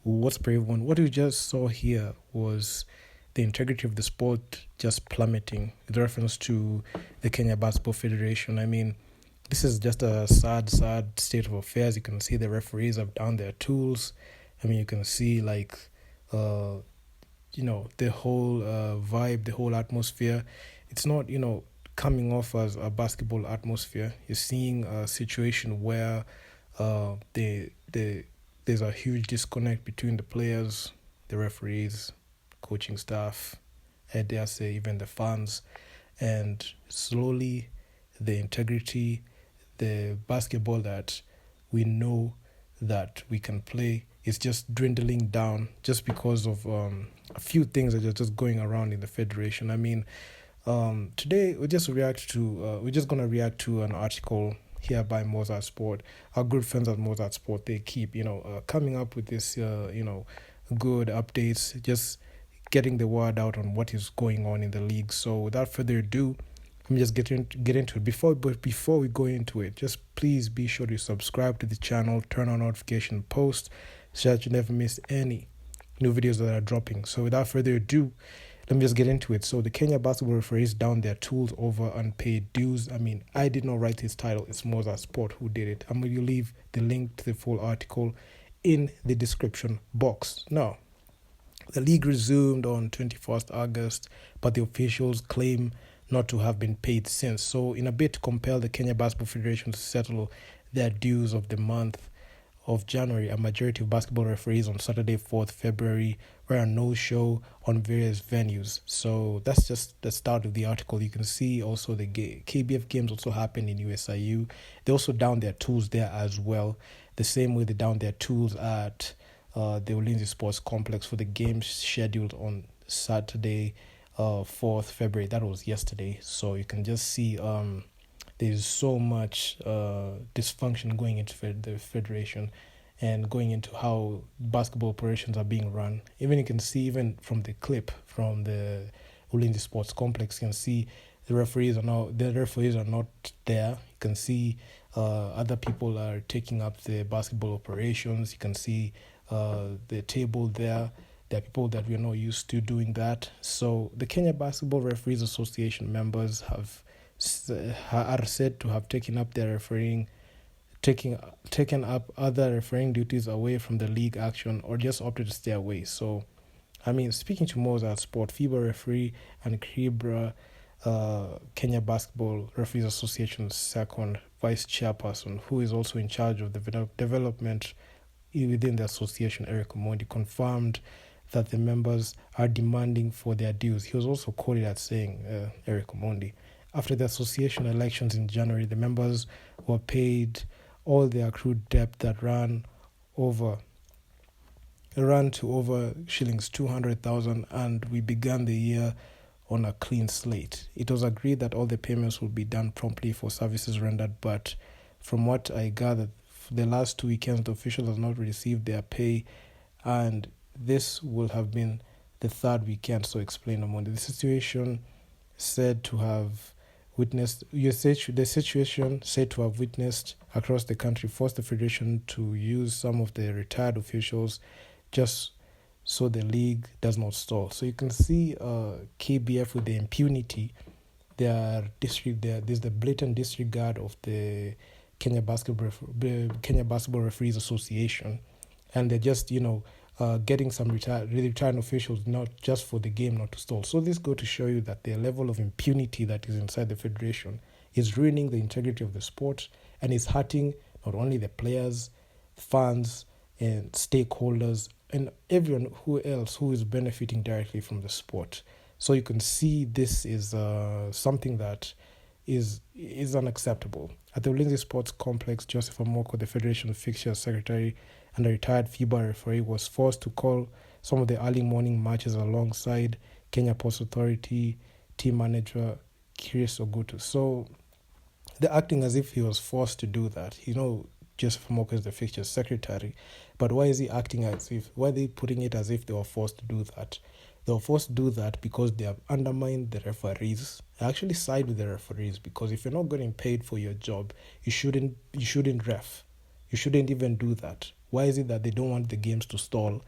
What's for everyone? What we just saw here was the integrity of the sport just plummeting with reference to the Kenya Basketball Federation. I mean, this is just a sad state of affairs. You can see the referees have down their tools. I mean, you can see uh, the whole vibe, the whole atmosphere. It's not, coming off as a basketball atmosphere. You're seeing a situation where there's a huge disconnect between the players, the referees, coaching staff, and dare say even the fans, and slowly the integrity, the basketball that we know that we can play is just dwindling down just because of a few things that are just going around in the federation. I mean, today we're just gonna react to an article here by Mozart Sport. Our good friends at Mozart Sport, they keep coming up with this good updates, just getting the word out on what is going on in the league. So without further ado, let me just get into it. Before we go into it, just please be sure to subscribe to the channel, turn on notification post, so that you never miss any new videos that are dropping. So without further ado, let me just get into it. So the Kenya basketball referees down their tools over unpaid dues. I mean, I did not write this title. It's Mozart Sport who did it. I'm going to leave the link to the full article in the description box. Now, the league resumed on 21st August, but the officials claim not to have been paid since. So in a bid to compel the Kenya Basketball Federation to settle their dues of the month of January, a majority of basketball referees on Saturday, 4th February, were a no-show on various venues. So that's just the start of the article. You can see also the KBF games also happened in USIU. They also down their tools there as well. The same way they down their tools at the Ulinzi Sports Complex for the games scheduled on Saturday, 4th February. That was yesterday. So you can just see there's so much dysfunction going into the federation and going into how basketball operations are being run. Even you can see, even from the clip from the Ulinzi Sports Complex, you can see the referees are not there. You can see other people are taking up the basketball operations. You can see the table there. There are people that we're not used to doing that. So the Kenya Basketball Referees Association members are said to have taken up other refereeing duties away from the league action, or just opted to stay away. So, I mean, speaking to Mozart Sport, FIBA referee and KBRA, Kenya Basketball Referees Association's second vice chairperson, who is also in charge of the development within the association, Eric Omondi, confirmed that the members are demanding for their dues. He was also quoted as saying, Eric Omondi, after the association elections in January, the members were paid all the accrued debt that ran to over shillings 200,000, and we began the year on a clean slate. It was agreed that all the payments would be done promptly for services rendered, but from what I gathered, for the last 2 weekends, the officials have not received their pay, and this will have been the third weekend, so explain on Monday. The situation said to have witnessed across the country forced the federation to use some of the retired officials just so the league does not stall. So you can see KBF with the impunity. There's the blatant disregard of the Kenya Basketball Referees Association, and they're just getting some retired officials, not just for the game not to stall. So this goes to show you that the level of impunity that is inside the federation is ruining the integrity of the sport, and is hurting not only the players, fans, and stakeholders, and everyone who is benefiting directly from the sport. So you can see this is something that is unacceptable. At the Ulinzi Sports Complex, Joseph Amoko, the Federation Fixture Secretary and a retired FIBA referee, was forced to call some of the early morning matches alongside Kenya Ports Authority team manager Chris Ogutu. So they're acting as if he was forced to do that. Joseph Amoko is the Fixture Secretary, but why are they putting it as if they were forced to do that? They were forced to do that because they have undermined the referees. I actually side with the referees, because if you're not getting paid for your job, you shouldn't ref. You shouldn't even do that. Why is it that they don't want the games to stall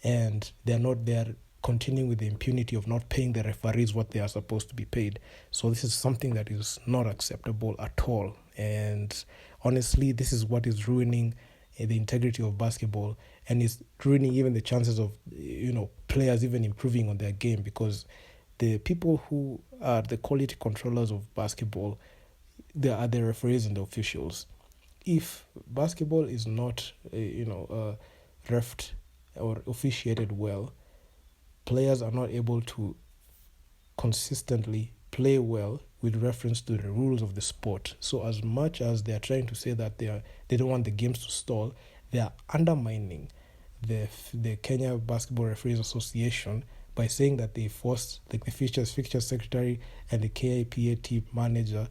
and they're continuing with the impunity of not paying the referees what they are supposed to be paid? So this is something that is not acceptable at all. And honestly, this is what is ruining the integrity of basketball, and it's ruining even the chances of players even improving on their game, because the people who are the quality controllers of basketball, they are the referees and the officials. If basketball is not refed or officiated well, players are not able to consistently play well with reference to the rules of the sport. So as much as they are trying to say that they don't want the games to stall, they are undermining the Kenya Basketball Referees Association by saying that they forced the fixture secretary and the KIPA team manager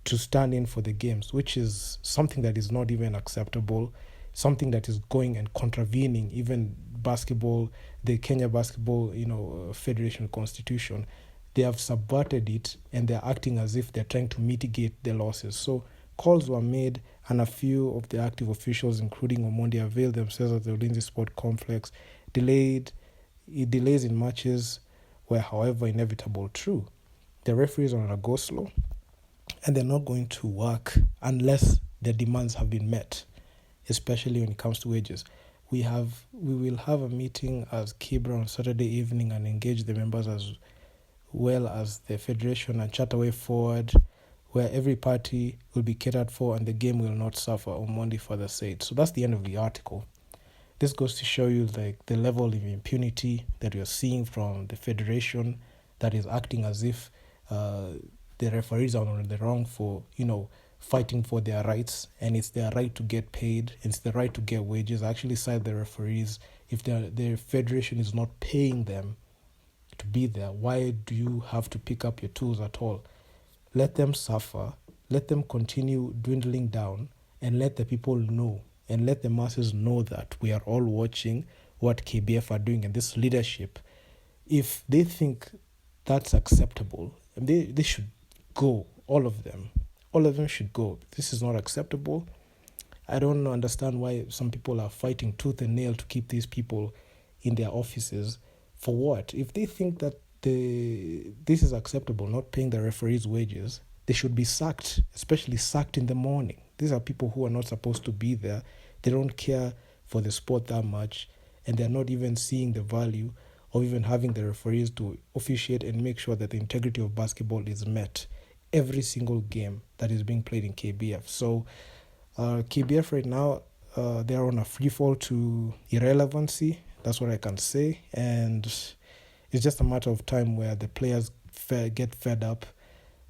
to stand in for the games, which is something that is not even acceptable, something that is going and contravening even basketball, the Kenya Basketball, Federation Constitution. They have subverted it, and they're acting as if they're trying to mitigate the losses. So calls were made, and a few of the active officials, including Omondi, availed themselves of the Ulinzi Sport Complex. Delays in matches were, however, inevitable. True, the referees are on a go slow, and they're not going to work unless their demands have been met, especially when it comes to wages. We will have a meeting as Kibra on Saturday evening and engage the members as well as the federation and chart a way forward where every party will be catered for and the game will not suffer, Omondi further said. So that's the end of the article. This goes to show you the level of impunity that you're seeing from the federation, that is acting as if the referees are on the wrong for, fighting for their rights, and it's their right to get paid, it's their right to get wages. I actually cite the referees. If the federation is not paying them to be there, why do you have to pick up your tools at all? Let them suffer, let them continue dwindling down, and let the people know, and let the masses know that we are all watching what KBF are doing and this leadership. If they think that's acceptable, they should go, all of them. All of them should go. This is not acceptable. I don't understand why some people are fighting tooth and nail to keep these people in their offices. For what? If they think that this is acceptable, not paying the referees' wages, they should be sacked, especially sacked in the morning. These are people who are not supposed to be there. They don't care for the sport that much, and they're not even seeing the value of even having the referees to officiate and make sure that the integrity of basketball is met every single game that is being played in KBF. So KBF right now, they're on a free fall to irrelevancy. That's what I can say. And it's just a matter of time where the players get fed up,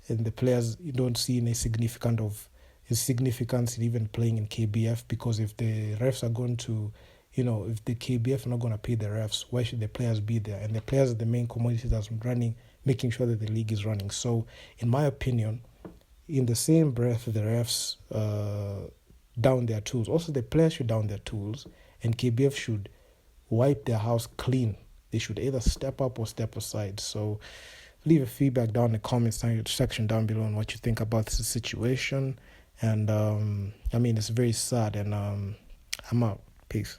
and the players, you don't see any significance in even playing in KBF, because if the refs are going to, if the KBF are not going to pay the refs, why should the players be there? And the players are the main commodity that's running, making sure that the league is running. So, in my opinion, in the same breath, the refs down their tools. Also, the players should down their tools, and KBF should wipe their house clean. They should either step up or step aside. So, leave a feedback down in the comments section down below on what you think about this situation. And, it's very sad, and I'm out. Peace.